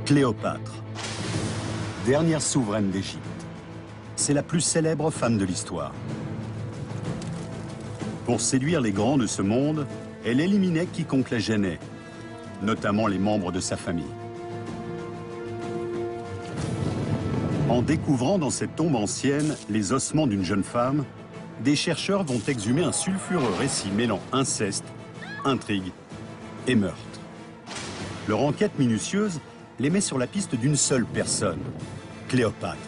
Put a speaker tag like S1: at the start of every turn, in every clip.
S1: Cléopâtre, dernière souveraine d'Égypte. C'est la plus célèbre femme de l'histoire. Pour séduire les grands de ce monde, elle éliminait quiconque la gênait, notamment les membres de sa famille. En découvrant dans cette tombe ancienne les ossements d'une jeune femme, des chercheurs vont exhumer un sulfureux récit mêlant inceste, intrigue et meurtre. Leur enquête minutieuse les met sur la piste d'une seule personne, Cléopâtre.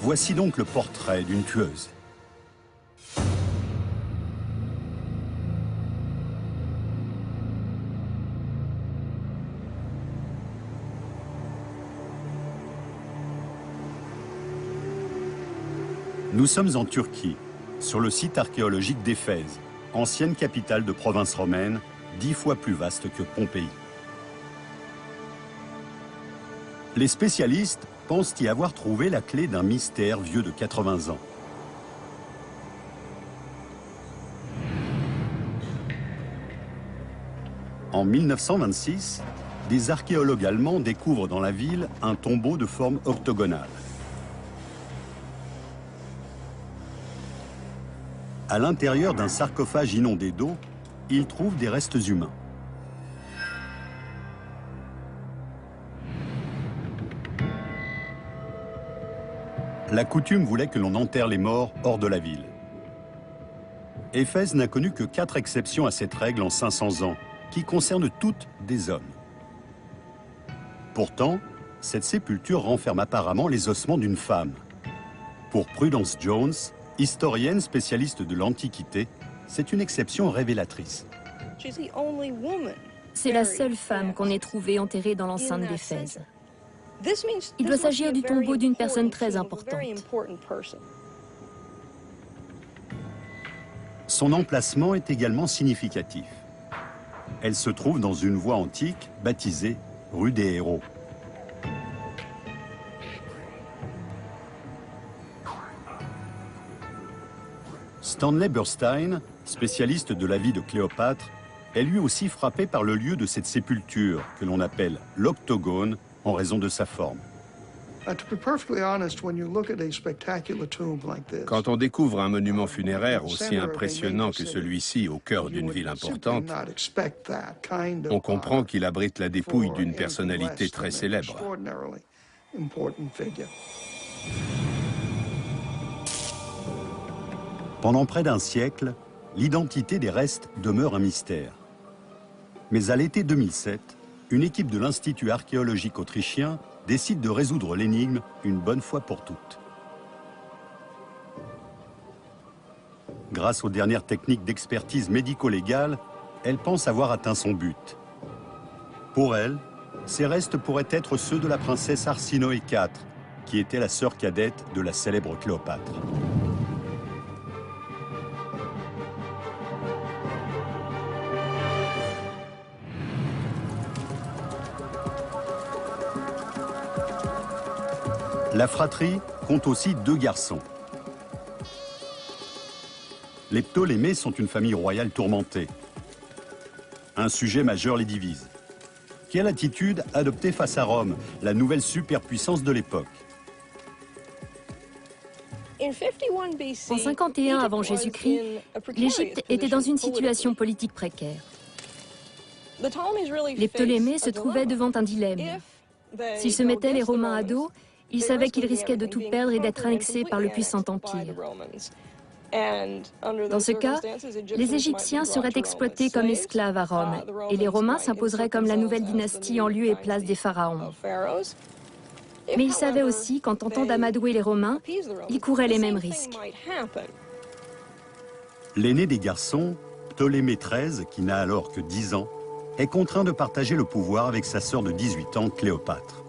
S1: Voici donc le portrait d'une tueuse. Nous sommes en Turquie, sur le site archéologique d'Éphèse, ancienne capitale de province romaine, 10 fois plus vaste que Pompéi. Les spécialistes pensent y avoir trouvé la clé d'un mystère vieux de 80 ans. En 1926, des archéologues allemands découvrent dans la ville un tombeau de forme octogonale. À l'intérieur d'un sarcophage inondé d'eau, ils trouvent des restes humains. La coutume voulait que l'on enterre les morts hors de la ville. Éphèse n'a connu que 4 exceptions à cette règle en 500 ans, qui concernent toutes des hommes. Pourtant, cette sépulture renferme apparemment les ossements d'une femme. Pour Prudence Jones, historienne spécialiste de l'Antiquité, c'est une exception révélatrice.
S2: C'est la seule femme qu'on ait trouvée enterrée dans l'enceinte d'Éphèse. Il doit s'agir du tombeau d'une personne très importante.
S1: Son emplacement est également significatif. Elle se trouve dans une voie antique baptisée rue des Héros. Stanley Burstein, spécialiste de la vie de Cléopâtre, est lui aussi frappé par le lieu de cette sépulture, que l'on appelle l'octogone, en raison de sa forme.
S3: Quand on découvre un monument funéraire aussi impressionnant que celui-ci au cœur d'une ville importante, on comprend qu'il abrite la dépouille d'une personnalité très célèbre.
S1: Pendant près d'un siècle, l'identité des restes demeure un mystère. Mais à l'été 2007, une équipe de l'Institut archéologique autrichien décide de résoudre l'énigme une bonne fois pour toutes. Grâce aux dernières techniques d'expertise médico-légale, elle pense avoir atteint son but. Pour elle, ces restes pourraient être ceux de la princesse Arsinoé IV, qui était la sœur cadette de la célèbre Cléopâtre. La fratrie compte aussi 2 garçons. Les Ptolémées sont une famille royale tourmentée. Un sujet majeur les divise. Quelle attitude adopter face à Rome, la nouvelle superpuissance de l'époque?
S2: En 51 avant Jésus-Christ, l'Égypte était dans une situation politique précaire. Les Ptolémées se trouvaient devant un dilemme. S'ils se mettaient les Romains à dos, ils savaient qu'ils risquaient de tout perdre et d'être annexés par le puissant empire. Dans ce cas, les Égyptiens seraient exploités comme esclaves à Rome et les Romains s'imposeraient comme la nouvelle dynastie en lieu et place des pharaons. Mais ils savaient aussi qu'en tentant d'amadouer les Romains, ils couraient les mêmes risques.
S1: L'aîné des garçons, Ptolémée XIII, qui n'a alors que 10 ans, est contraint de partager le pouvoir avec sa sœur de 18 ans, Cléopâtre.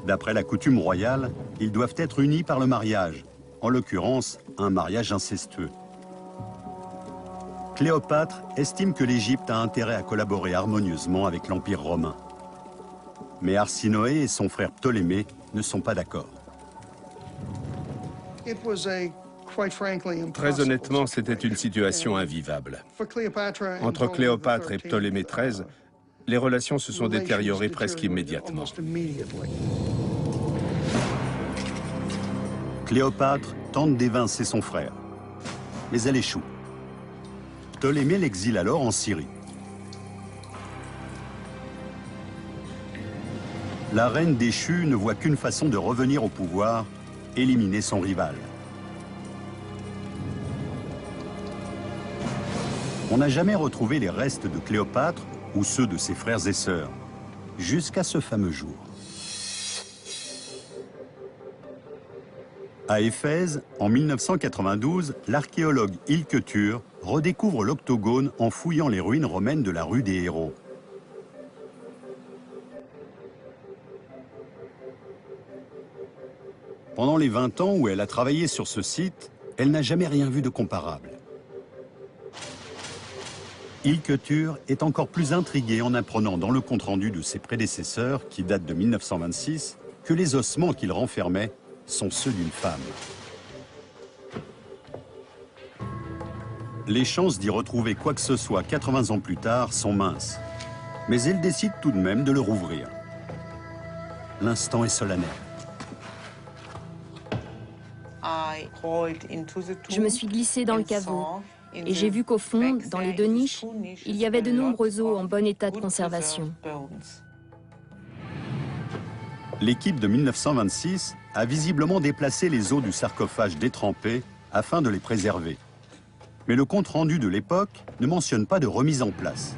S1: D'après la coutume royale, ils doivent être unis par le mariage, en l'occurrence un mariage incestueux. Cléopâtre estime que l'Égypte a intérêt à collaborer harmonieusement avec l'Empire romain. Mais Arsinoé et son frère Ptolémée ne sont pas d'accord.
S3: Très honnêtement, c'était une situation invivable. Entre Cléopâtre et Ptolémée XIII, Les relations se sont détériorées presque immédiatement.
S1: Cléopâtre tente d'évincer son frère, mais elle échoue. Ptolémée l'exile alors en Syrie. La reine déchue ne voit qu'une façon de revenir au pouvoir, éliminer son rival. On n'a jamais retrouvé les restes de Cléopâtre ou ceux de ses frères et sœurs, jusqu'à ce fameux jour. À Éphèse, en 1992, l'archéologue Ilke Tur redécouvre l'Octogone en fouillant les ruines romaines de la rue des Héros. Pendant les 20 ans où elle a travaillé sur ce site, elle n'a jamais rien vu de comparable. Ilke Tur est encore plus intrigué en apprenant dans le compte-rendu de ses prédécesseurs, qui date de 1926, que les ossements qu'il renfermait sont ceux d'une femme. Les chances d'y retrouver quoi que ce soit 80 ans plus tard sont minces. Mais elle décide tout de même de le rouvrir. L'instant est solennel.
S2: Je me suis glissée dans le caveau et j'ai vu qu'au fond, dans les 2 niches, il y avait de nombreux os en bon état de conservation.
S1: L'équipe de 1926 a visiblement déplacé les os du sarcophage détrempé afin de les préserver. Mais le compte-rendu de l'époque ne mentionne pas de remise en place.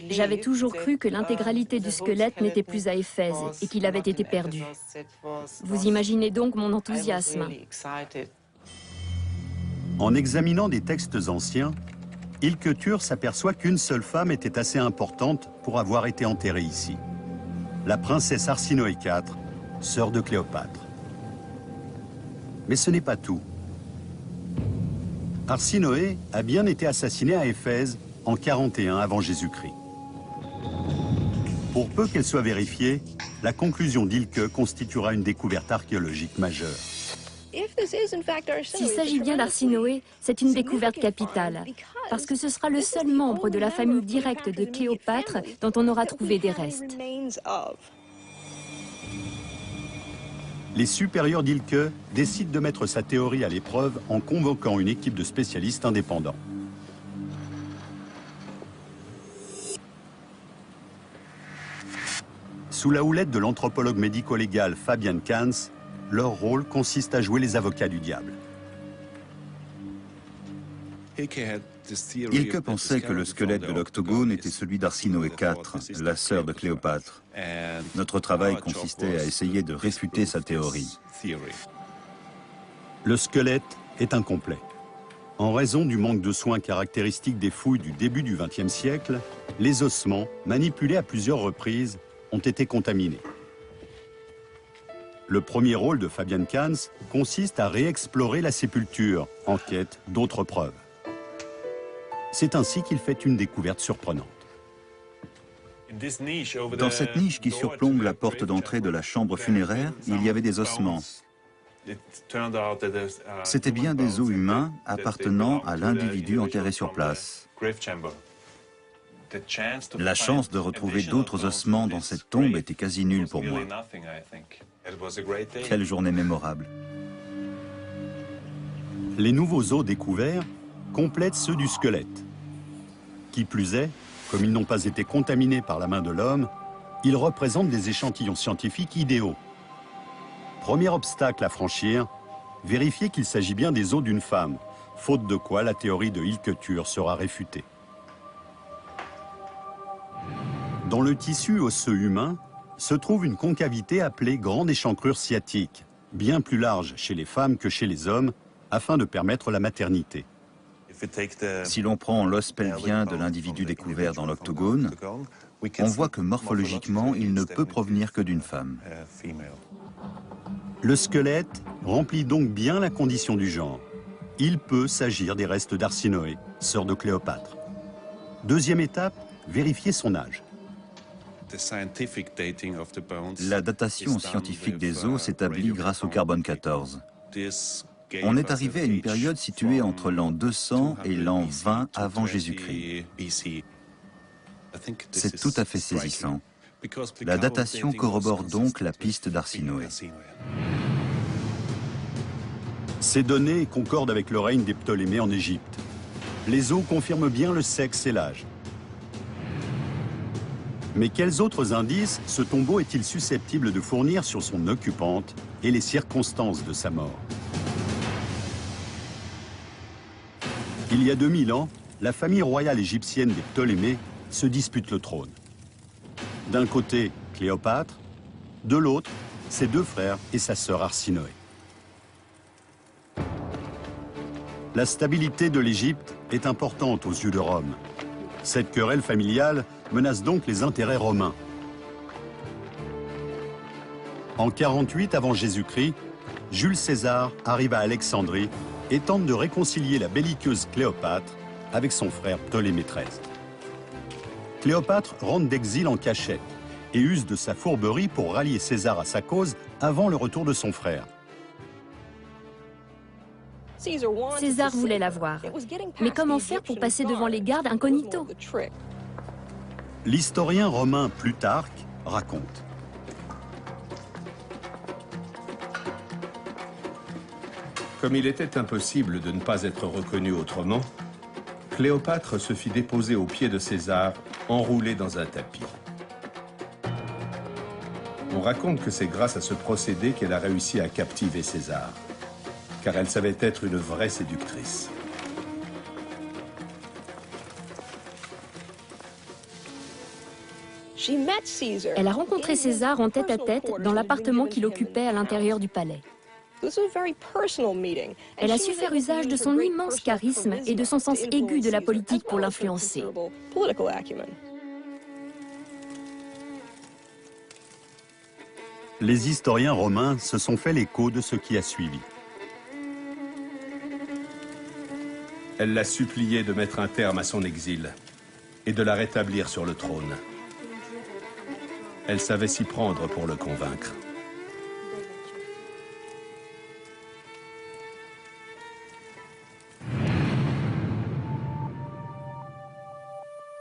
S2: J'avais toujours cru que l'intégralité du squelette n'était plus à Éphèse et qu'il avait été perdu. Vous imaginez donc mon enthousiasme.
S1: En examinant des textes anciens, Ilke Tur s'aperçoit qu'une seule femme était assez importante pour avoir été enterrée ici. La princesse Arsinoé IV, sœur de Cléopâtre. Mais ce n'est pas tout. Arsinoé a bien été assassinée à Éphèse en 41 avant Jésus-Christ. Pour peu qu'elle soit vérifiée, la conclusion d'Ilke constituera une découverte archéologique majeure.
S2: S'il s'agit bien d'Arsinoé, c'est une découverte capitale, parce que ce sera le seul membre de la famille directe de Cléopâtre dont on aura trouvé des restes.
S1: Les supérieurs d'Ilke décident de mettre sa théorie à l'épreuve en convoquant une équipe de spécialistes indépendants. Sous la houlette de l'anthropologue médico-légal Fabian Kans, leur rôle consiste à jouer les avocats du diable.
S4: Ilke pensait que le squelette de l'Octogone était celui d'Arsinoé IV, la sœur de Cléopâtre. Notre travail consistait à essayer de réfuter sa théorie.
S1: Le squelette est incomplet. En raison du manque de soins caractéristique des fouilles du début du XXe siècle, les ossements, manipulés à plusieurs reprises, ont été contaminés. Le premier rôle de Fabian Kans consiste à réexplorer la sépulture en quête d'autres preuves. C'est ainsi qu'il fait une découverte surprenante.
S4: Dans cette niche qui surplombe la porte d'entrée de la chambre funéraire, il y avait des ossements. C'étaient bien des os humains appartenant à l'individu enterré sur place. La chance de retrouver d'autres ossements dans cette tombe était quasi nulle pour moi. Quelle journée mémorable.
S1: Les nouveaux os découverts complètent ceux du squelette. Qui plus est, comme ils n'ont pas été contaminés par la main de l'homme, ils représentent des échantillons scientifiques idéaux. Premier obstacle à franchir, vérifier qu'il s'agit bien des os d'une femme, faute de quoi la théorie de Ilke Tur sera réfutée. Dans le tissu osseux humain se trouve une concavité appelée grande échancrure sciatique, bien plus large chez les femmes que chez les hommes, afin de permettre la maternité.
S4: Si l'on prend l'os pelvien de l'individu découvert dans l'Octogone, on voit que morphologiquement, il ne peut provenir que d'une femme.
S1: Le squelette remplit donc bien la condition du genre. Il peut s'agir des restes d'Arsinoé, sœur de Cléopâtre. Deuxième étape, vérifier son âge.
S4: La datation scientifique des os s'établit grâce au carbone 14. On est arrivé à une période située entre l'an 200 et l'an 20 avant Jésus-Christ. C'est tout à fait saisissant. La datation corrobore donc la piste d'Arsinoé.
S1: Ces données concordent avec le règne des Ptolémées en Égypte. Les os confirment bien le sexe et l'âge. Mais quels autres indices ce tombeau est-il susceptible de fournir sur son occupante et les circonstances de sa mort? Il y a 2000 ans, la famille royale égyptienne des Ptolémées se dispute le trône. D'un côté, Cléopâtre, de l'autre, ses deux frères et sa sœur Arsinoé. La stabilité de l'Égypte est importante aux yeux de Rome. Cette querelle familiale menace donc les intérêts romains. En 48 avant Jésus-Christ, Jules César arrive à Alexandrie et tente de réconcilier la belliqueuse Cléopâtre avec son frère Ptolémée XIII. Cléopâtre rentre d'exil en cachette et use de sa fourberie pour rallier César à sa cause avant le retour de son frère.
S2: César voulait la voir. Mais comment faire pour passer devant les gardes incognito?
S1: L'historien romain Plutarque raconte.
S3: Comme il était impossible de ne pas être reconnu autrement, Cléopâtre se fit déposer aux pieds de César, enroulé dans un tapis. On raconte que c'est grâce à ce procédé qu'elle a réussi à captiver César, car elle savait être une vraie séductrice.
S2: Elle a rencontré César en tête-à-tête dans l'appartement qu'il occupait à l'intérieur du palais. Elle a su faire usage de son immense charisme et de son sens aigu de la politique pour l'influencer.
S1: Les historiens romains se sont fait l'écho de ce qui a suivi.
S3: Elle l'a supplié de mettre un terme à son exil et de la rétablir sur le trône. Elle savait s'y prendre pour le convaincre.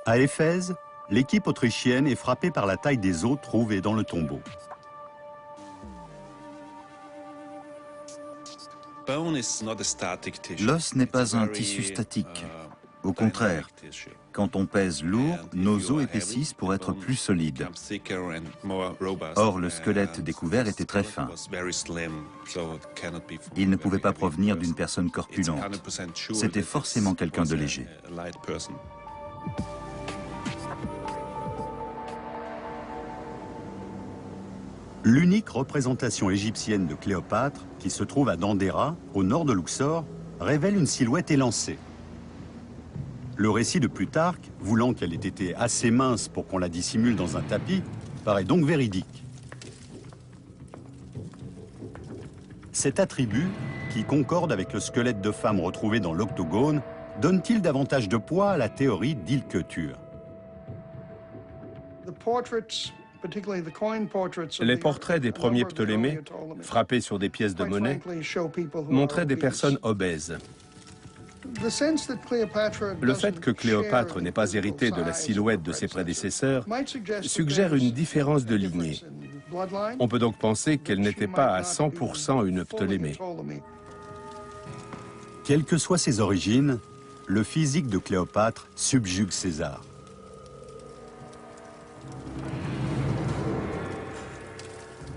S1: À Éphèse, l'équipe autrichienne est frappée par la taille des os trouvés dans le tombeau.
S4: L'os n'est pas un tissu statique. Au contraire, quand on pèse lourd, nos os épaississent pour être plus solides. Or, le squelette découvert était très fin. Il ne pouvait pas provenir d'une personne corpulente. C'était forcément quelqu'un de léger.
S1: L'unique représentation égyptienne de Cléopâtre, qui se trouve à Dendera, au nord de Luxor, révèle une silhouette élancée. Le récit de Plutarque, voulant qu'elle ait été assez mince pour qu'on la dissimule dans un tapis, paraît donc véridique. Cet attribut, qui concorde avec le squelette de femme retrouvé dans l'octogone, donne-t-il davantage de poids à la théorie d'Ilketur?
S3: Les portraits des premiers Ptolémées, frappés sur des pièces de monnaie, montraient des personnes obèses. Le fait que Cléopâtre n'ait pas hérité de la silhouette de ses prédécesseurs suggère une différence de lignée. On peut donc penser qu'elle n'était pas à 100% une Ptolémée.
S1: Quelles que soient ses origines, le physique de Cléopâtre subjugue César.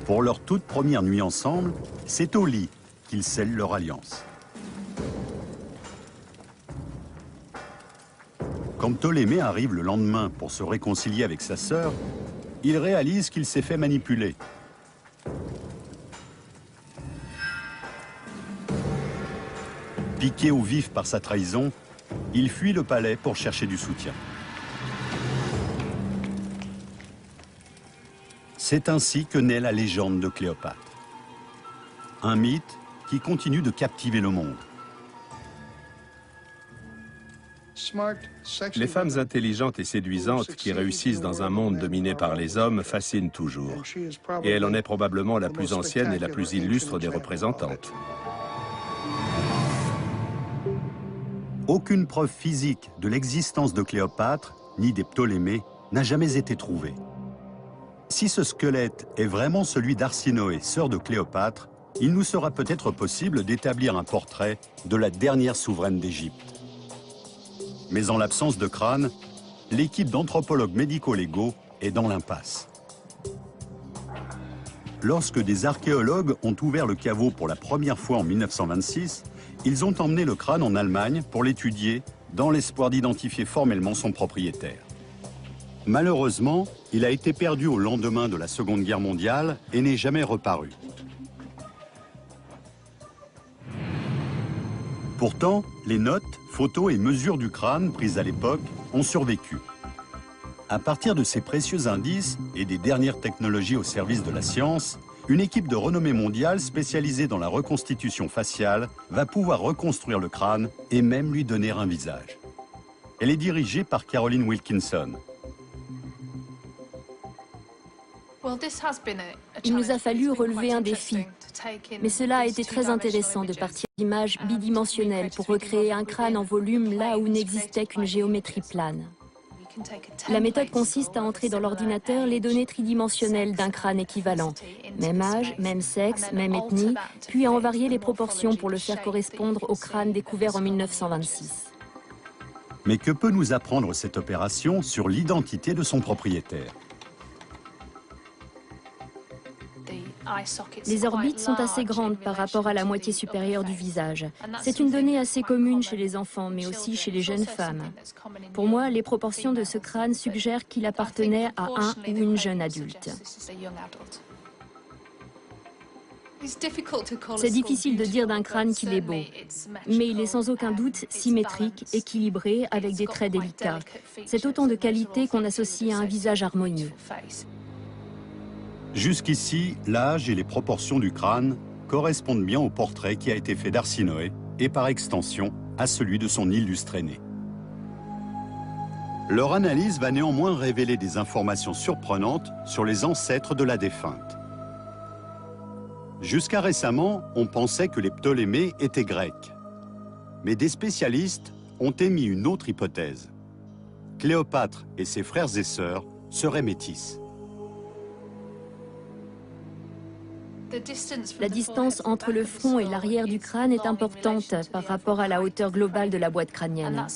S1: Pour leur toute première nuit ensemble, c'est au lit qu'ils scellent leur alliance. Quand Ptolémée arrive le lendemain pour se réconcilier avec sa sœur, il réalise qu'il s'est fait manipuler. Piqué au vif par sa trahison, il fuit le palais pour chercher du soutien. C'est ainsi que naît la légende de Cléopâtre. Un mythe qui continue de captiver le monde.
S3: Les femmes intelligentes et séduisantes qui réussissent dans un monde dominé par les hommes fascinent toujours. Et elle en est probablement la plus ancienne et la plus illustre des représentantes.
S1: Aucune preuve physique de l'existence de Cléopâtre, ni des Ptolémées, n'a jamais été trouvée. Si ce squelette est vraiment celui d'Arsinoé, sœur de Cléopâtre, il nous sera peut-être possible d'établir un portrait de la dernière souveraine d'Égypte. Mais en l'absence de crâne, l'équipe d'anthropologues médico-légaux est dans l'impasse. Lorsque des archéologues ont ouvert le caveau pour la première fois en 1926, ils ont emmené le crâne en Allemagne pour l'étudier dans l'espoir d'identifier formellement son propriétaire. Malheureusement, il a été perdu au lendemain de la Seconde Guerre mondiale et n'est jamais reparu. Pourtant, les notes, photos et mesures du crâne prises à l'époque ont survécu. À partir de ces précieux indices et des dernières technologies au service de la science, une équipe de renommée mondiale spécialisée dans la reconstitution faciale va pouvoir reconstruire le crâne et même lui donner un visage. Elle est dirigée par Caroline Wilkinson.
S2: Il nous a fallu relever un défi, mais cela a été très intéressant de partir d'images bidimensionnelles pour recréer un crâne en volume là où n'existait qu'une géométrie plane. La méthode consiste à entrer dans l'ordinateur les données tridimensionnelles d'un crâne équivalent, même âge, même sexe, même ethnie, puis à en varier les proportions pour le faire correspondre au crâne découvert en 1926.
S1: Mais que peut nous apprendre cette opération sur l'identité de son propriétaire ?
S2: Les orbites sont assez grandes par rapport à la moitié supérieure du visage. C'est une donnée assez commune chez les enfants, mais aussi chez les jeunes femmes. Pour moi, les proportions de ce crâne suggèrent qu'il appartenait à un ou une jeune adulte. C'est difficile de dire d'un crâne qu'il est beau, mais il est sans aucun doute symétrique, équilibré, avec des traits délicats. C'est autant de qualités qu'on associe à un visage harmonieux.
S1: Jusqu'ici, l'âge et les proportions du crâne correspondent bien au portrait qui a été fait d'Arsinoé et par extension à celui de son illustre aîné. Leur analyse va néanmoins révéler des informations surprenantes sur les ancêtres de la défunte. Jusqu'à récemment, on pensait que les Ptolémées étaient grecs. Mais des spécialistes ont émis une autre hypothèse. Cléopâtre et ses frères et sœurs seraient métis.
S2: La distance entre le front et l'arrière du crâne est importante par rapport à la hauteur globale de la boîte crânienne.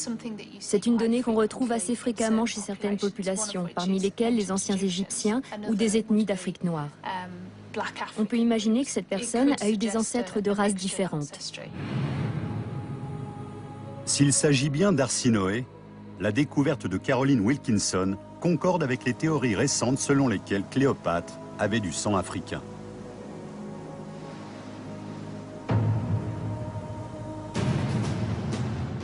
S2: C'est une donnée qu'on retrouve assez fréquemment chez certaines populations, parmi lesquelles les anciens Égyptiens ou des ethnies d'Afrique noire. On peut imaginer que cette personne a eu des ancêtres de races différentes.
S1: S'il s'agit bien d'Arsinoé, la découverte de Caroline Wilkinson concorde avec les théories récentes selon lesquelles Cléopâtre avait du sang africain.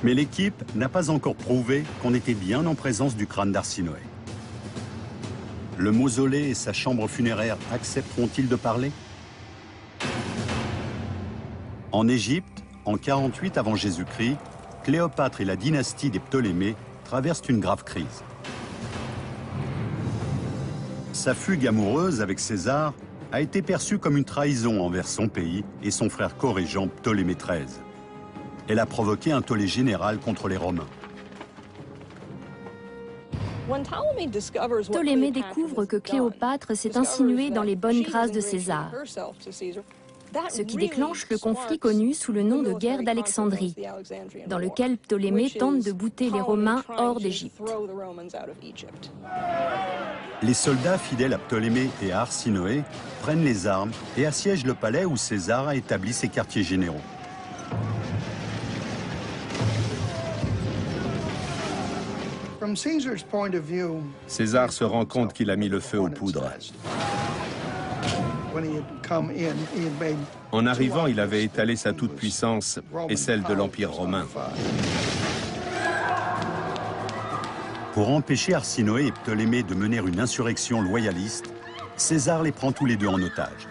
S1: Mais l'équipe n'a pas encore prouvé qu'on était bien en présence du crâne d'Arsinoé. Le mausolée et sa chambre funéraire accepteront-ils de parler? En Égypte, en 48 avant Jésus-Christ, Cléopâtre et la dynastie des Ptolémées traversent une grave crise. Sa fugue amoureuse avec César a été perçue comme une trahison envers son pays et son frère co-régent Ptolémée XIII. Elle a provoqué un tollé général contre les Romains.
S2: Ptolémée découvre que Cléopâtre s'est insinuée dans les bonnes grâces de César, ce qui déclenche le conflit connu sous le nom de guerre d'Alexandrie, dans lequel Ptolémée tente de bouter les Romains hors d'Égypte.
S1: Les soldats fidèles à Ptolémée et à Arsinoé prennent les armes et assiègent le palais où César a établi ses quartiers généraux.
S3: César se rend compte qu'il a mis le feu aux poudres. En arrivant, il avait étalé sa toute-puissance et celle de l'Empire romain.
S1: Pour empêcher Arsinoé et Ptolémée de mener une insurrection loyaliste, César les prend tous les deux en otage.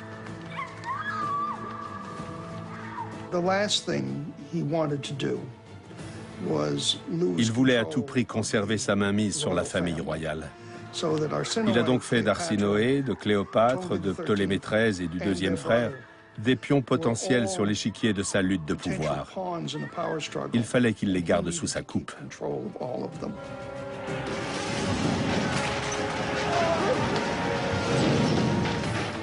S3: Il voulait à tout prix conserver sa mainmise sur la famille royale. Il a donc fait d'Arsinoé, de Cléopâtre, de Ptolémée XIII et du deuxième frère Des pions potentiels sur l'échiquier de sa lutte de pouvoir. Il fallait qu'il les garde sous sa coupe.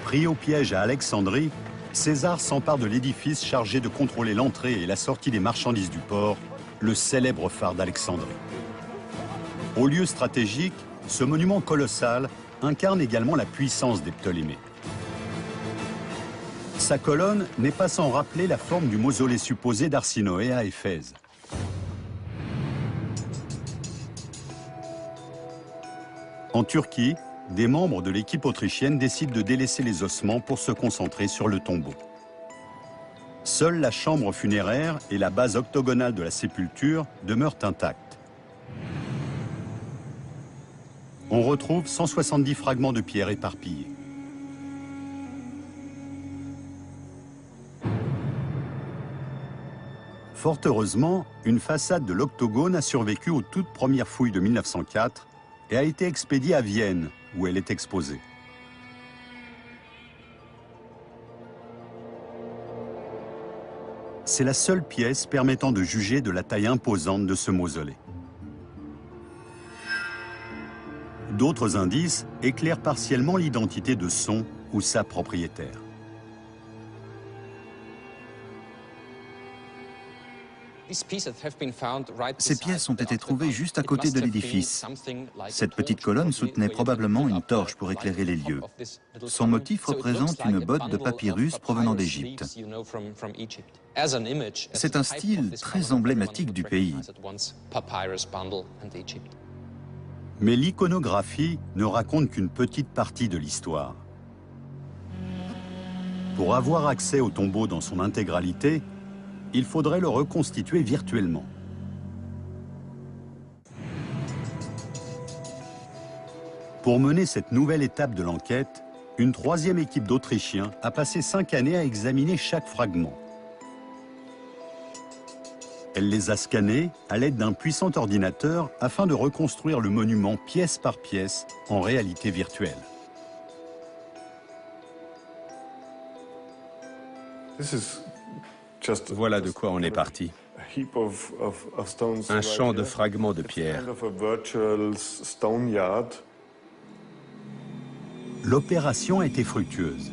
S1: Pris au piège à Alexandrie, César s'empare de l'édifice chargé de contrôler l'entrée et la sortie des marchandises du port, le célèbre phare d'Alexandrie. Au lieu stratégique, ce monument colossal incarne également la puissance des Ptolémées. Sa colonne n'est pas sans rappeler la forme du mausolée supposé d'Arsinoé à Éphèse. En Turquie, des membres de l'équipe autrichienne décident de délaisser les ossements pour se concentrer sur le tombeau. Seule la chambre funéraire et la base octogonale de la sépulture demeurent intactes. On retrouve 170 fragments de pierre éparpillés. Fort heureusement, une façade de l'octogone a survécu aux toutes premières fouilles de 1904 et a été expédiée à Vienne, où elle est exposée. C'est la seule pièce permettant de juger de la taille imposante de ce mausolée. D'autres indices éclairent partiellement l'identité de son ou sa propriétaire.
S4: Ces pièces ont été trouvées juste à côté de l'édifice. Cette petite colonne soutenait probablement une torche pour éclairer les lieux. Son motif représente une botte de papyrus provenant d'Égypte. C'est un style très emblématique du pays.
S1: Mais l'iconographie ne raconte qu'une petite partie de l'histoire. Pour avoir accès au tombeau dans son intégralité, il faudrait le reconstituer virtuellement. Pour mener cette nouvelle étape de l'enquête, une troisième équipe d'Autrichiens a passé 5 années à examiner chaque fragment. Elle les a scannés à l'aide d'un puissant ordinateur afin de reconstruire le monument pièce par pièce en réalité virtuelle.
S3: Voilà de quoi on est parti. Un champ de fragments de pierre.
S1: L'opération a été fructueuse.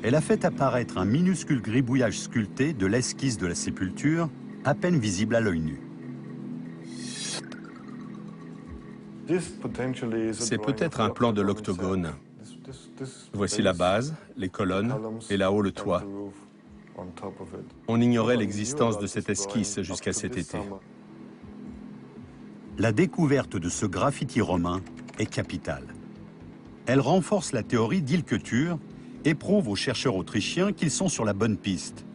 S1: Elle a fait apparaître un minuscule gribouillage sculpté de l'esquisse de la sépulture, à peine visible à l'œil nu.
S3: C'est peut-être un plan de l'octogone. Voici la base, les colonnes et là-haut le toit. On ignorait l'existence de cette esquisse jusqu'à cet été.
S1: La découverte de ce graffiti romain est capitale. Elle renforce la théorie d'Ilketur et prouve aux chercheurs autrichiens qu'ils sont sur la bonne piste.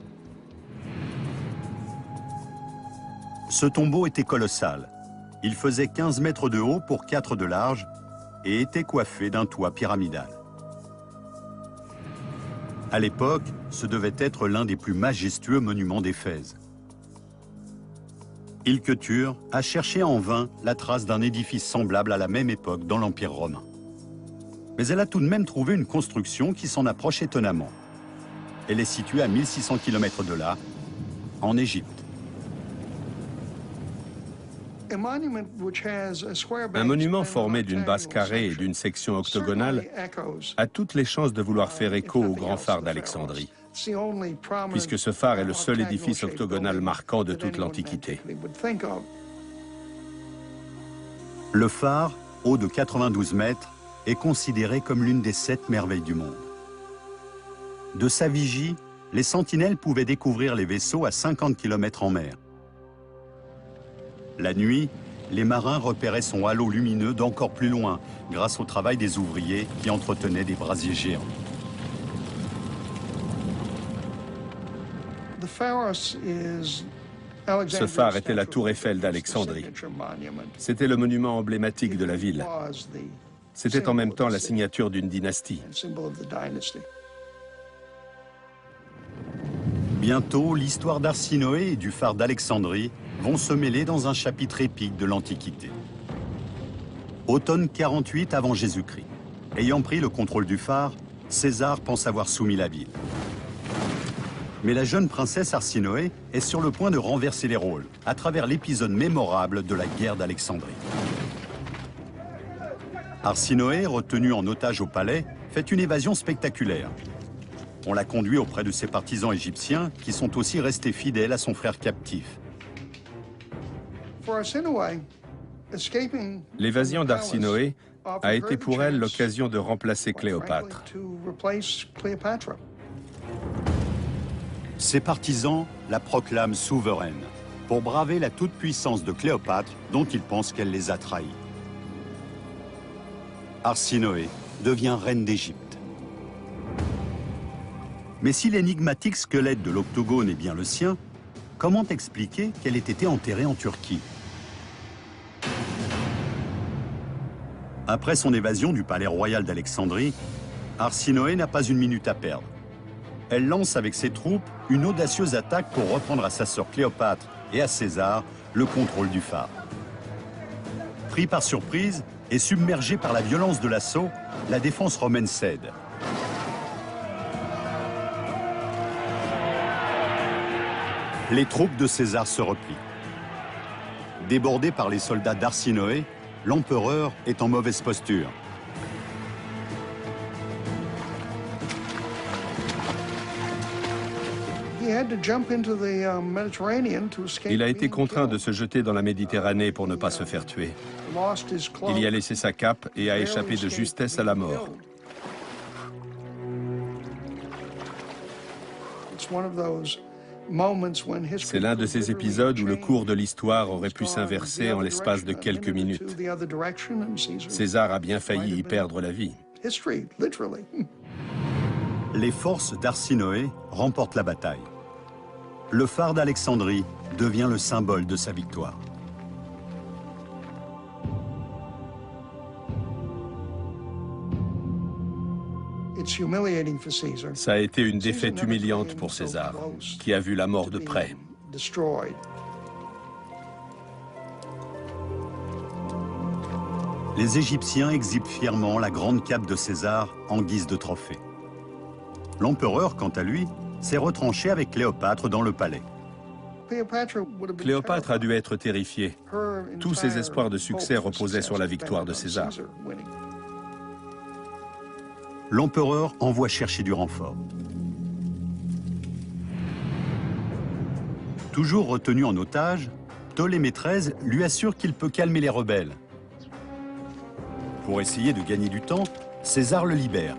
S1: Ce tombeau était colossal. Il faisait 15 mètres de haut pour 4 de large et était coiffé d'un toit pyramidal. À l'époque, ce devait être l'un des plus majestueux monuments d'Éphèse. Ilketur a cherché en vain la trace d'un édifice semblable à la même époque dans l'Empire romain. Mais elle a tout de même trouvé une construction qui s'en approche étonnamment. Elle est située à 1600 km de là, en Égypte.
S3: Un monument formé d'une base carrée et d'une section octogonale a toutes les chances de vouloir faire écho au grand phare d'Alexandrie, puisque ce phare est le seul édifice octogonal marquant de toute l'Antiquité.
S1: Le phare, haut de 92 mètres, est considéré comme l'une des 7 merveilles du monde. De sa vigie, les sentinelles pouvaient découvrir les vaisseaux à 50 km en mer. La nuit, les marins repéraient son halo lumineux d'encore plus loin, grâce au travail des ouvriers qui entretenaient des brasiers géants.
S3: Ce phare était la tour Eiffel d'Alexandrie. C'était le monument emblématique de la ville. C'était en même temps la signature d'une dynastie.
S1: Bientôt, l'histoire d'Arsinoé et du phare d'Alexandrie vont se mêler dans un chapitre épique de l'Antiquité. Automne 48 avant Jésus-Christ. Ayant pris le contrôle du phare, César pense avoir soumis la ville. Mais la jeune princesse Arsinoé est sur le point de renverser les rôles à travers l'épisode mémorable de la guerre d'Alexandrie. Arsinoé, retenue en otage au palais, fait une évasion spectaculaire. On la conduit auprès de ses partisans égyptiens qui sont aussi restés fidèles à son frère captif.
S3: L'évasion d'Arsinoé a été pour elle l'occasion de remplacer Cléopâtre.
S1: Ses partisans la proclament souveraine pour braver la toute-puissance de Cléopâtre dont ils pensent qu'elle les a trahis. Arsinoé devient reine d'Égypte. Mais si l'énigmatique squelette de l'octogone est bien le sien, comment expliquer qu'elle ait été enterrée en Turquie? Après son évasion du palais royal d'Alexandrie, Arsinoé n'a pas une minute à perdre. Elle lance avec ses troupes une audacieuse attaque pour reprendre à sa sœur Cléopâtre et à César le contrôle du phare. Pris par surprise et submergé par la violence de l'assaut, la défense romaine cède. Les troupes de César se replient. Débordé par les soldats d'Arsinoé, l'empereur est en mauvaise posture.
S3: Il a été contraint de se jeter dans la Méditerranée pour ne pas se faire tuer. Il y a laissé sa cape et a échappé de justesse à la mort. C'est l'un de ces épisodes où le cours de l'histoire aurait pu s'inverser en l'espace de quelques minutes. César a bien failli y perdre la vie.
S1: Les forces d'Arsinoé remportent la bataille. Le phare d'Alexandrie devient le symbole de sa victoire.
S3: Ça a été une défaite humiliante pour César, qui a vu la mort de près.
S1: Les Égyptiens exhibent fièrement la grande cape de César en guise de trophée. L'empereur, quant à lui, s'est retranché avec Cléopâtre dans le palais.
S3: Cléopâtre a dû être terrifiée. Tous ses espoirs de succès reposaient sur la victoire de César.
S1: L'empereur envoie chercher du renfort. Toujours retenu en otage, Ptolémée XIII lui assure qu'il peut calmer les rebelles. Pour essayer de gagner du temps, César le libère.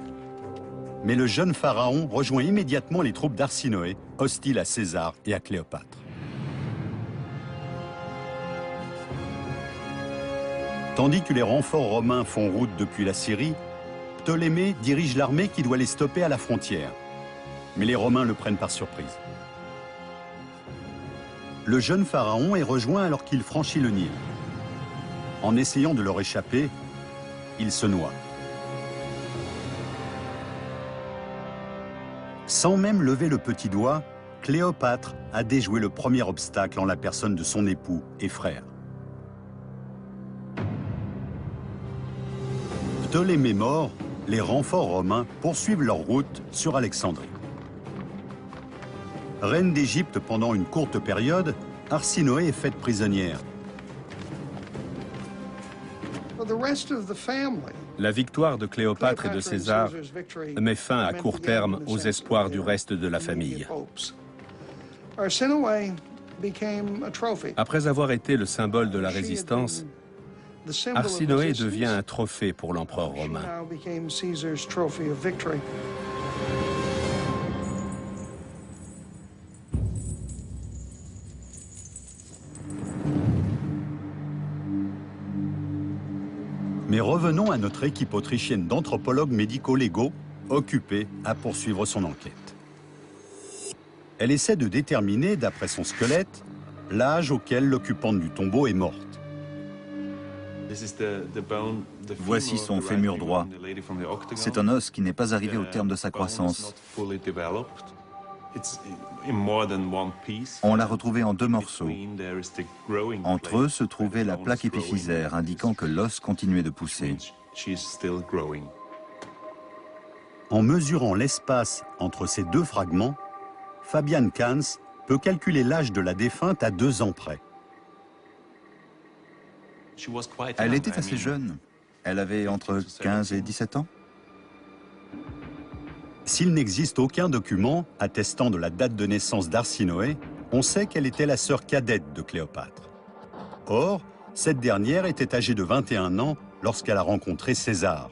S1: Mais le jeune pharaon rejoint immédiatement les troupes d'Arsinoé, hostiles à César et à Cléopâtre. Tandis que les renforts romains font route depuis la Syrie, Ptolémée dirige l'armée qui doit les stopper à la frontière. Mais les Romains le prennent par surprise. Le jeune pharaon est rejoint alors qu'il franchit le Nil. En essayant de leur échapper, il se noie. Sans même lever le petit doigt, Cléopâtre a déjoué le premier obstacle en la personne de son époux et frère. Ptolémée mort, les renforts romains poursuivent leur route sur Alexandrie. Reine d'Égypte pendant une courte période, Arsinoé est faite prisonnière.
S3: La victoire de Cléopâtre et de César met fin à court terme aux espoirs du reste de la famille. Après avoir été le symbole de la résistance, Arsinoé devient un trophée pour l'empereur romain.
S1: Mais revenons à notre équipe autrichienne d'anthropologues médico-légaux occupée à poursuivre son enquête. Elle essaie de déterminer, d'après son squelette, l'âge auquel l'occupante du tombeau est morte.
S4: Voici son fémur droit. C'est un os qui n'est pas arrivé au terme de sa croissance. On l'a retrouvé en 2 morceaux. Entre eux se trouvait la plaque épiphysaire, indiquant que l'os continuait de pousser.
S1: En mesurant l'espace entre ces 2 fragments, Fabienne Cans peut calculer l'âge de la défunte à 2 ans près.
S4: Elle était assez jeune. Elle avait entre 15 et 17 ans.
S1: S'il n'existe aucun document attestant de la date de naissance d'Arsinoé, on sait qu'elle était la sœur cadette de Cléopâtre. Or, cette dernière était âgée de 21 ans lorsqu'elle a rencontré César.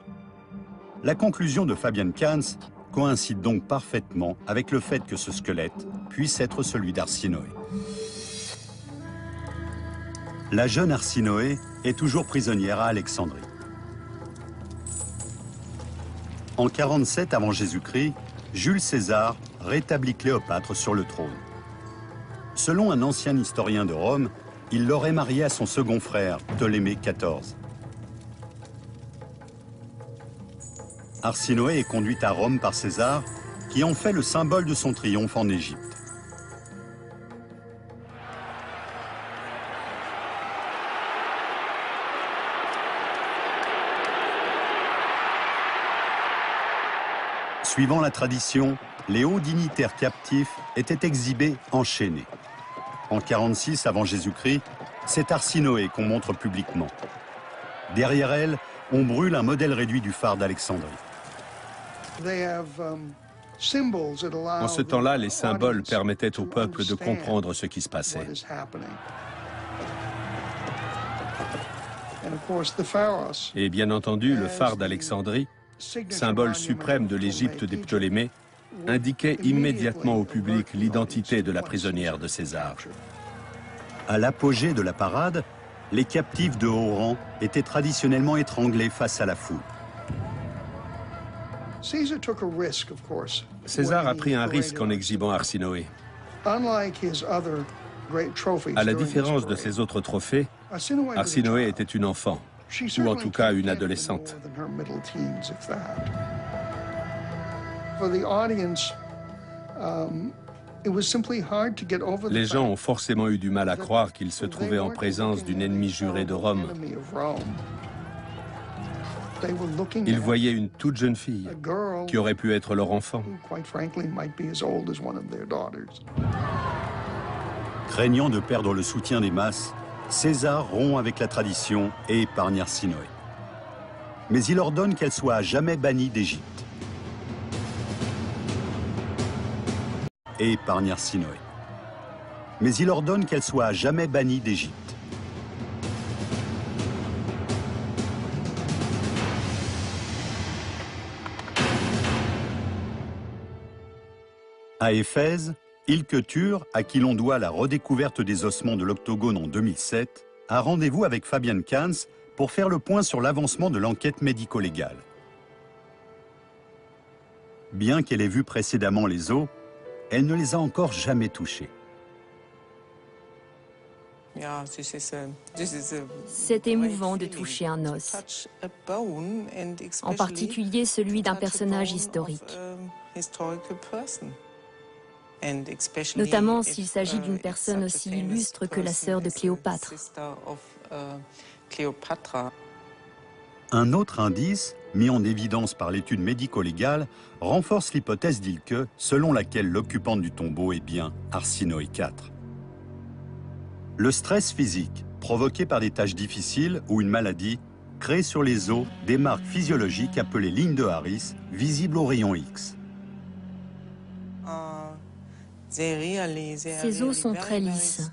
S1: La conclusion de Fabienne Cans coïncide donc parfaitement avec le fait que ce squelette puisse être celui d'Arsinoé. La jeune Arsinoé est toujours prisonnière à Alexandrie. En 47 avant Jésus-Christ, Jules César rétablit Cléopâtre sur le trône. Selon un ancien historien de Rome, il l'aurait mariée à son second frère, Ptolémée XIV. Arsinoé est conduite à Rome par César, qui en fait le symbole de son triomphe en Égypte. Suivant la tradition, les hauts dignitaires captifs étaient exhibés enchaînés. En 46 avant Jésus-Christ, c'est Arsinoé qu'on montre publiquement. Derrière elle, on brûle un modèle réduit du phare d'Alexandrie.
S3: En ce temps-là, les symboles permettaient au peuple de comprendre ce qui se passait. Et bien entendu, le phare d'Alexandrie, symbole suprême de l'Égypte des Ptolémées, indiquait immédiatement au public l'identité de la prisonnière de César.
S1: À l'apogée de la parade, les captifs de haut rang étaient traditionnellement étranglés face à la foule.
S3: César a pris un risque en exhibant Arsinoé. À la différence de ses autres trophées, Arsinoé était une enfant, ou en tout cas une adolescente. Les gens ont forcément eu du mal à croire qu'ils se trouvaient en présence d'une ennemie jurée de Rome. Ils voyaient une toute jeune fille qui aurait pu être leur enfant.
S1: Craignant de perdre le soutien des masses, César rompt avec la tradition et épargne Arsinoé. Mais il ordonne qu'elle soit à jamais bannie d'Égypte. Et épargne Arsinoé. Mais il ordonne qu'elle soit à jamais bannie d'Égypte. À Éphèse, Ilqueture, à qui l'on doit la redécouverte des ossements de l'Octogone en 2007, a rendez-vous avec Fabienne Cans pour faire le point sur l'avancement de l'enquête médico-légale. Bien qu'elle ait vu précédemment les os, elle ne les a encore jamais touchés.
S2: C'est émouvant de toucher un os, en particulier celui d'un personnage historique. Notamment s'il s'agit d'une personne aussi illustre que la sœur de Cléopâtre.
S1: Un autre indice, mis en évidence par l'étude médico-légale, renforce l'hypothèse d'Ilke, selon laquelle l'occupante du tombeau est bien Arsinoé IV. Le stress physique, provoqué par des tâches difficiles ou une maladie, crée sur les os des marques physiologiques appelées lignes de Harris, visibles au rayon X.
S2: Ces os sont très lisses.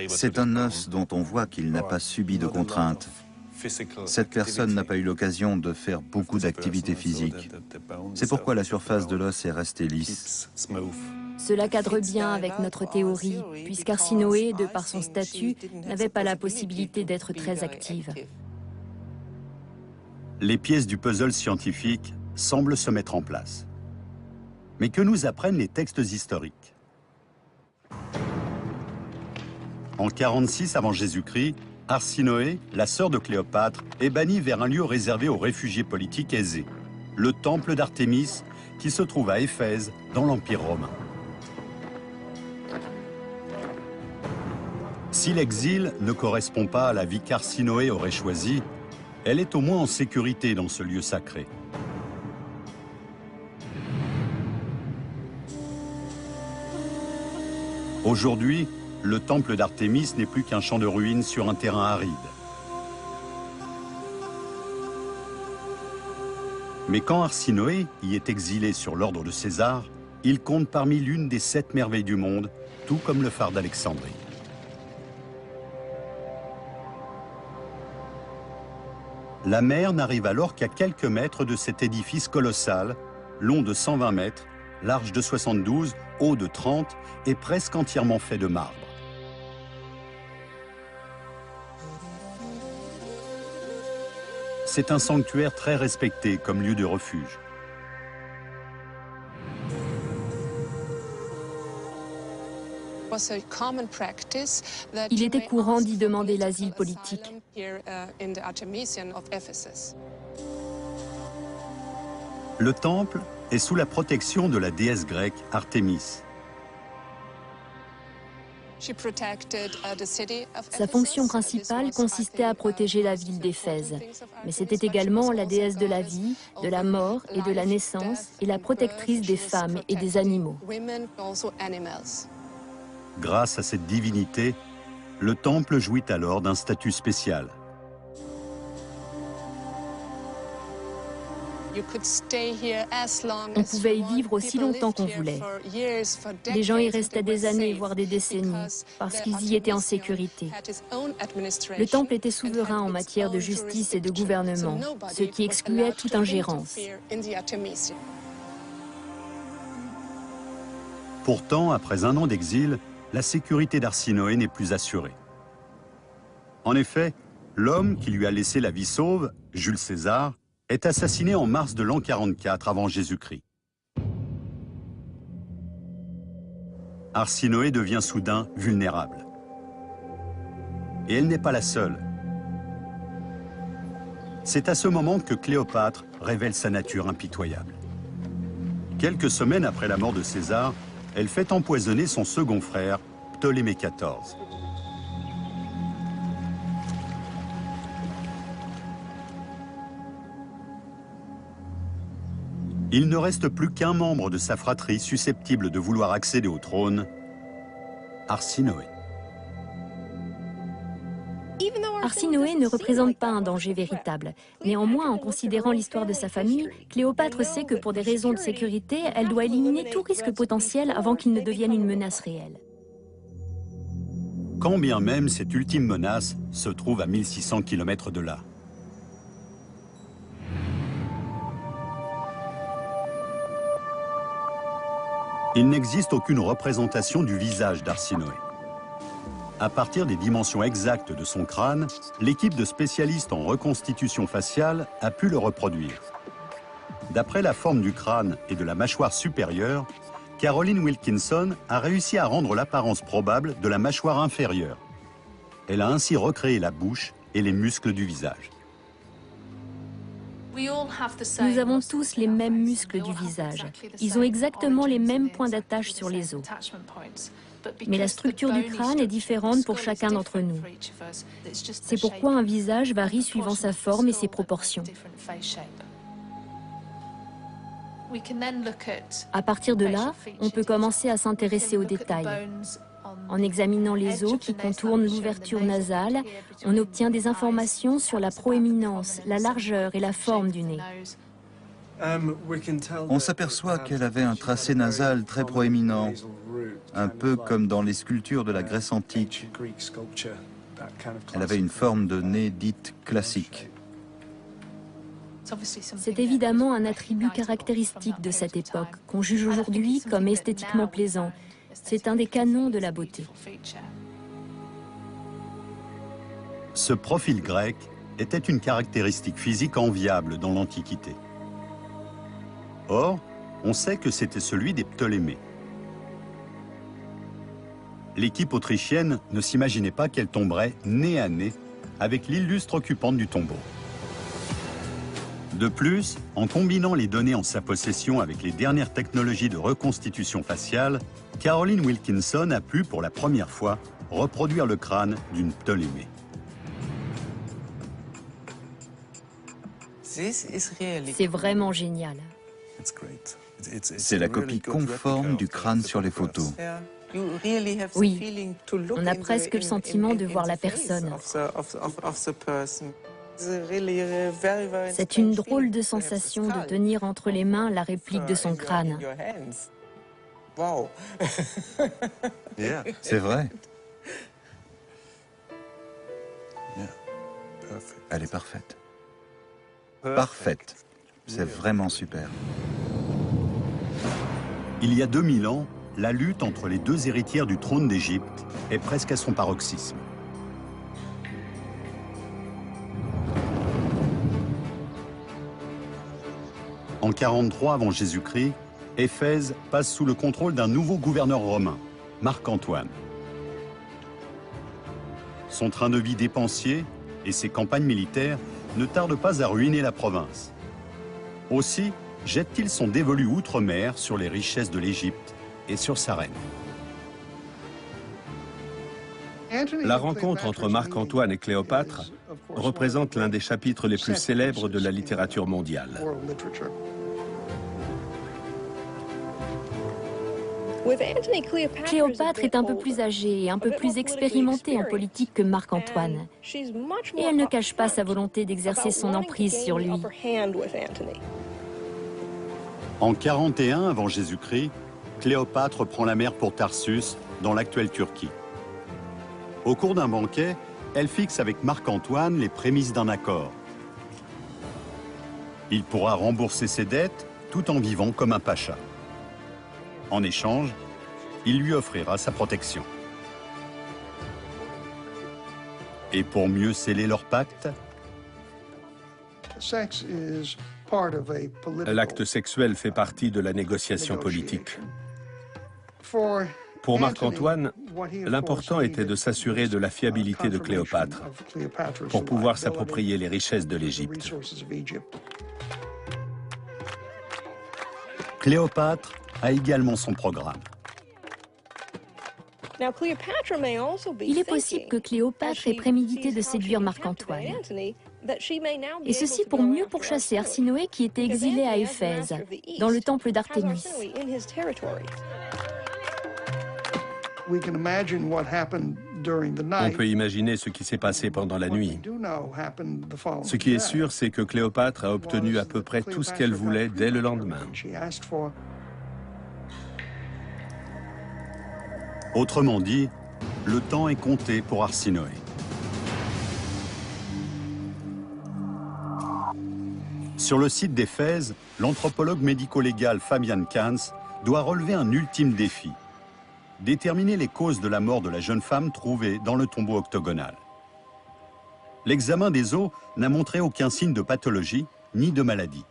S4: C'est un os dont on voit qu'il n'a pas subi de contraintes. Cette personne n'a pas eu l'occasion de faire beaucoup d'activités physiques. C'est pourquoi la surface de l'os est restée lisse.
S2: Cela cadre bien avec notre théorie, puisqu'Arsinoé, de par son statut, n'avait pas la possibilité d'être très active.
S1: Les pièces du puzzle scientifique semblent se mettre en place. Mais que nous apprennent les textes historiques? En 46 avant Jésus-Christ, Arsinoé, la sœur de Cléopâtre, est bannie vers un lieu réservé aux réfugiés politiques aisés, le temple d'Artémis, qui se trouve à Éphèse, dans l'Empire romain. Si l'exil ne correspond pas à la vie qu'Arsinoé aurait choisie, elle est au moins en sécurité dans ce lieu sacré. Aujourd'hui, le temple d'Artémis n'est plus qu'un champ de ruines sur un terrain aride. Mais quand Arsinoé y est exilé sur l'ordre de César, il compte parmi l'une des 7 merveilles du monde, tout comme le phare d'Alexandrie. La mer n'arrive alors qu'à quelques mètres de cet édifice colossal, long de 120 mètres, large de 72, haut de 30 et presque entièrement fait de marbre. C'est un sanctuaire très respecté comme lieu de refuge.
S2: Il était courant d'y demander l'asile politique.
S1: Le temple est sous la protection de la déesse grecque Artémis.
S2: Sa fonction principale consistait à protéger la ville d'Éphèse. Mais c'était également la déesse de la vie, de la mort et de la naissance et la protectrice des femmes et des animaux.
S1: Grâce à cette divinité, le temple jouit alors d'un statut spécial.
S2: On pouvait y vivre aussi longtemps qu'on voulait. Les gens y restaient des années, voire des décennies, parce qu'ils y étaient en sécurité. Le temple était souverain en matière de justice et de gouvernement, ce qui excluait toute ingérence.
S1: Pourtant, après un an d'exil, la sécurité d'Arsinoé n'est plus assurée. En effet, l'homme qui lui a laissé la vie sauve, Jules César, est assassiné en mars de l'an 44 avant Jésus-Christ. Arsinoé devient soudain vulnérable. Et elle n'est pas la seule. C'est à ce moment que Cléopâtre révèle sa nature impitoyable. Quelques semaines après la mort de César, elle fait empoisonner son second frère, Ptolémée XIV. Il ne reste plus qu'un membre de sa fratrie susceptible de vouloir accéder au trône, Arsinoé.
S2: Arsinoé ne représente pas un danger véritable. Néanmoins, en considérant l'histoire de sa famille, Cléopâtre sait que pour des raisons de sécurité, elle doit éliminer tout risque potentiel avant qu'il ne devienne une menace réelle.
S1: Quand bien même cette ultime menace se trouve à 1600 km de là. Il n'existe aucune représentation du visage d'Arsinoé. À partir des dimensions exactes de son crâne, l'équipe de spécialistes en reconstitution faciale a pu le reproduire. D'après la forme du crâne et de la mâchoire supérieure, Caroline Wilkinson a réussi à rendre l'apparence probable de la mâchoire inférieure. Elle a ainsi recréé la bouche et les muscles du visage.
S2: Nous avons tous les mêmes muscles du visage. Ils ont exactement les mêmes points d'attache sur les os. Mais la structure du crâne est différente pour chacun d'entre nous. C'est pourquoi un visage varie suivant sa forme et ses proportions. À partir de là, on peut commencer à s'intéresser aux détails. En examinant les os qui contournent l'ouverture nasale, on obtient des informations sur la proéminence, la largeur et la forme du nez.
S4: On s'aperçoit qu'elle avait un tracé nasal très proéminent, un peu comme dans les sculptures de la Grèce antique. Elle avait une forme de nez dite classique.
S2: C'est évidemment un attribut caractéristique de cette époque, qu'on juge aujourd'hui comme esthétiquement plaisant. C'est un des canons de la beauté.
S1: Ce profil grec était une caractéristique physique enviable dans l'Antiquité. Or, on sait que c'était celui des Ptolémées. L'équipe autrichienne ne s'imaginait pas qu'elle tomberait nez à nez avec l'illustre occupante du tombeau. De plus, en combinant les données en sa possession avec les dernières technologies de reconstitution faciale, Caroline Wilkinson a pu, pour la première fois, reproduire le crâne d'une Ptolémée.
S2: C'est vraiment génial.
S4: C'est la copie conforme du crâne sur les photos.
S2: Oui, on a presque le sentiment de voir la personne. C'est une drôle de sensation de tenir entre les mains la réplique de son crâne.
S4: C'est vrai. Elle est parfaite. Parfaite. C'est vraiment super.
S1: Il y a 2000 ans, la lutte entre les deux héritières du trône d'Égypte est presque à son paroxysme. En 43 avant Jésus-Christ, Éphèse passe sous le contrôle d'un nouveau gouverneur romain, Marc-Antoine. Son train de vie dépensier et ses campagnes militaires ne tardent pas à ruiner la province. Aussi jette-t-il son dévolu outre-mer sur les richesses de l'Égypte et sur sa reine.
S3: La rencontre entre Marc-Antoine et Cléopâtre représente l'un des chapitres les plus célèbres de la littérature mondiale.
S2: Cléopâtre est un peu plus âgée et un peu plus expérimentée en politique que Marc-Antoine. Et elle ne cache pas sa volonté d'exercer son emprise sur lui.
S1: En 41 avant Jésus-Christ, Cléopâtre prend la mer pour Tarsus, dans l'actuelle Turquie. Au cours d'un banquet, elle fixe avec Marc-Antoine les prémices d'un accord. Il pourra rembourser ses dettes tout en vivant comme un pacha. En échange, il lui offrira sa protection. Et pour mieux sceller leur pacte,
S3: L'acte sexuel fait partie de la négociation politique. Pour Marc-Antoine, l'important était de s'assurer de la fiabilité de Cléopâtre pour pouvoir s'approprier les richesses de l'Égypte.
S1: Cléopâtre a également son programme.
S2: Il est possible que Cléopâtre ait prémédité de séduire Marc-Antoine. Et ceci pour mieux pourchasser Arsinoé qui était exilé à Éphèse, dans le temple d'Artémis.
S3: On peut imaginer ce qui s'est passé pendant la nuit. Ce qui est sûr, c'est que Cléopâtre a obtenu à peu près tout ce qu'elle voulait dès le lendemain.
S1: Autrement dit, le temps est compté pour Arsinoé. Sur le site d'Éphèse, l'anthropologue médico-légal Fabian Kantz doit relever un ultime défi: déterminer les causes de la mort de la jeune femme trouvée dans le tombeau octogonal. L'examen des os n'a montré aucun signe de pathologie ni de maladie.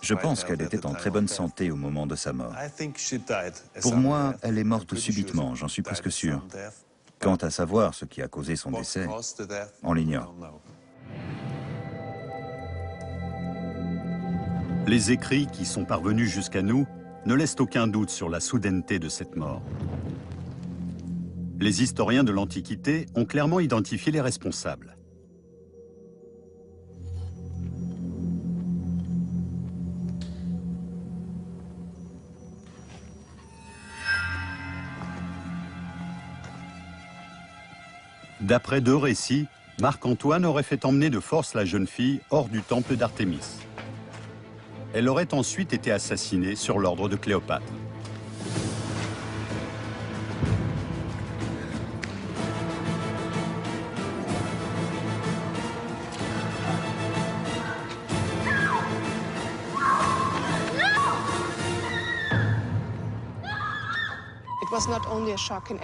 S4: Je pense qu'elle était en très bonne santé au moment de sa mort. Pour moi, elle est morte subitement, j'en suis presque sûr. Quant à savoir ce qui a causé son décès, on l'ignore.
S1: Les écrits qui sont parvenus jusqu'à nous ne laissent aucun doute sur la soudaineté de cette mort. Les historiens de l'Antiquité ont clairement identifié les responsables. D'après deux récits, Marc-Antoine aurait fait emmener de force la jeune fille hors du temple d'Artémis. Elle aurait ensuite été assassinée sur l'ordre de Cléopâtre.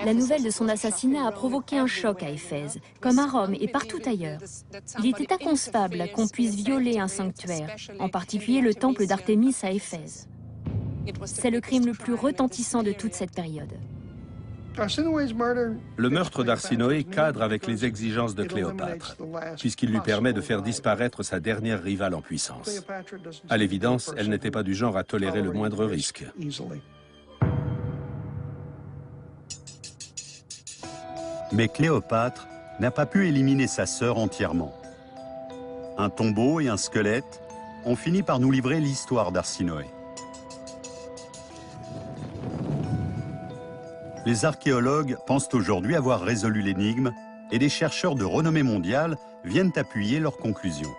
S2: La nouvelle de son assassinat a provoqué un choc à Éphèse, comme à Rome et partout ailleurs. Il était inconcevable qu'on puisse violer un sanctuaire, en particulier le temple d'Artémis à Éphèse. C'est le crime le plus retentissant de toute cette période.
S3: Le meurtre d'Arsinoé cadre avec les exigences de Cléopâtre, puisqu'il lui permet de faire disparaître sa dernière rivale en puissance. À l'évidence, elle n'était pas du genre à tolérer le moindre risque.
S1: Mais Cléopâtre n'a pas pu éliminer sa sœur entièrement. Un tombeau et un squelette ont fini par nous livrer l'histoire d'Arsinoé. Les archéologues pensent aujourd'hui avoir résolu l'énigme et des chercheurs de renommée mondiale viennent appuyer leurs conclusions.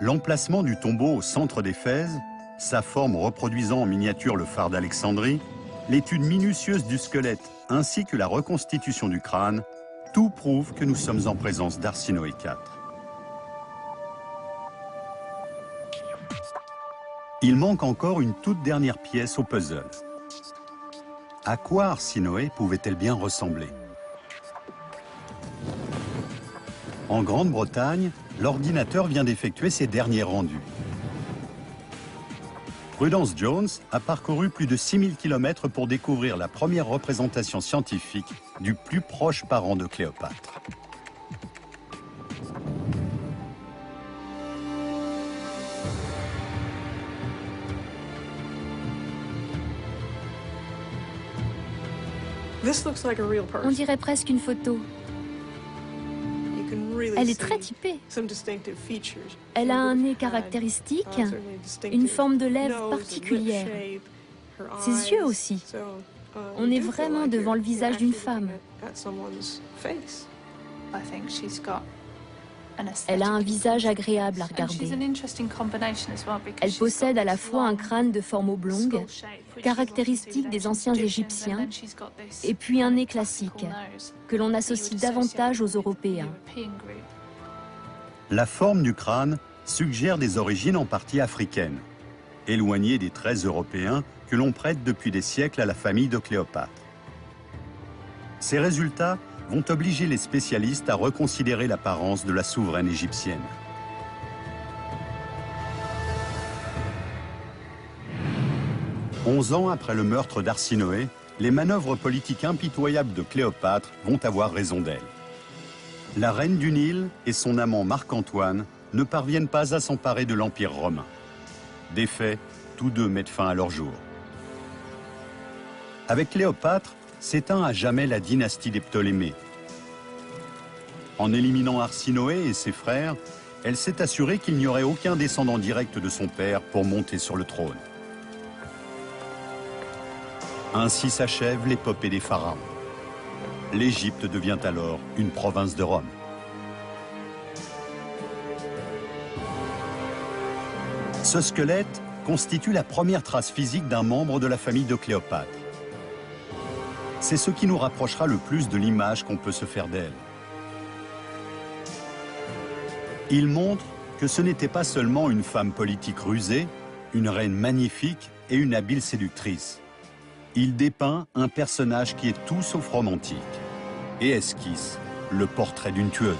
S1: L'emplacement du tombeau au centre d'Éphèse, sa forme reproduisant en miniature le phare d'Alexandrie, l'étude minutieuse du squelette ainsi que la reconstitution du crâne, tout prouve que nous sommes en présence d'Arsinoé IV. Il manque encore une toute dernière pièce au puzzle. À quoi Arsinoé pouvait-elle bien ressembler? En Grande-Bretagne, l'ordinateur vient d'effectuer ses derniers rendus. Prudence Jones a parcouru plus de 6000 km pour découvrir la première représentation scientifique du plus proche parent de Cléopâtre.
S2: On dirait presque une photo. Elle est très typée. Elle a un nez caractéristique, une forme de lèvres particulière. Ses yeux aussi. On est vraiment devant le visage d'une femme. Elle a un visage agréable à regarder. Elle possède à la fois un crâne de forme oblongue, caractéristique des anciens Égyptiens, et puis un nez classique, que l'on associe davantage aux Européens.
S1: La forme du crâne suggère des origines en partie africaines, éloignées des traits européens que l'on prête depuis des siècles à la famille de Cléopâtre. Ces résultats vont obliger les spécialistes à reconsidérer l'apparence de la souveraine égyptienne. « 11 ans après le meurtre d'Arsinoé, les manœuvres politiques impitoyables de Cléopâtre vont avoir raison d'elle. La reine du Nil et son amant Marc-Antoine ne parviennent pas à s'emparer de l'Empire romain. Des faits, tous deux mettent fin à leur jour. Avec Cléopâtre, s'éteint à jamais la dynastie des Ptolémées. En éliminant Arsinoé et ses frères, elle s'est assurée qu'il n'y aurait aucun descendant direct de son père pour monter sur le trône. Ainsi s'achève l'épopée des pharaons. L'Égypte devient alors une province de Rome. Ce squelette constitue la première trace physique d'un membre de la famille de Cléopâtre. C'est ce qui nous rapprochera le plus de l'image qu'on peut se faire d'elle. Il montre que ce n'était pas seulement une femme politique rusée, une reine magnifique et une habile séductrice. Il dépeint un personnage qui est tout sauf romantique et esquisse le portrait d'une tueuse.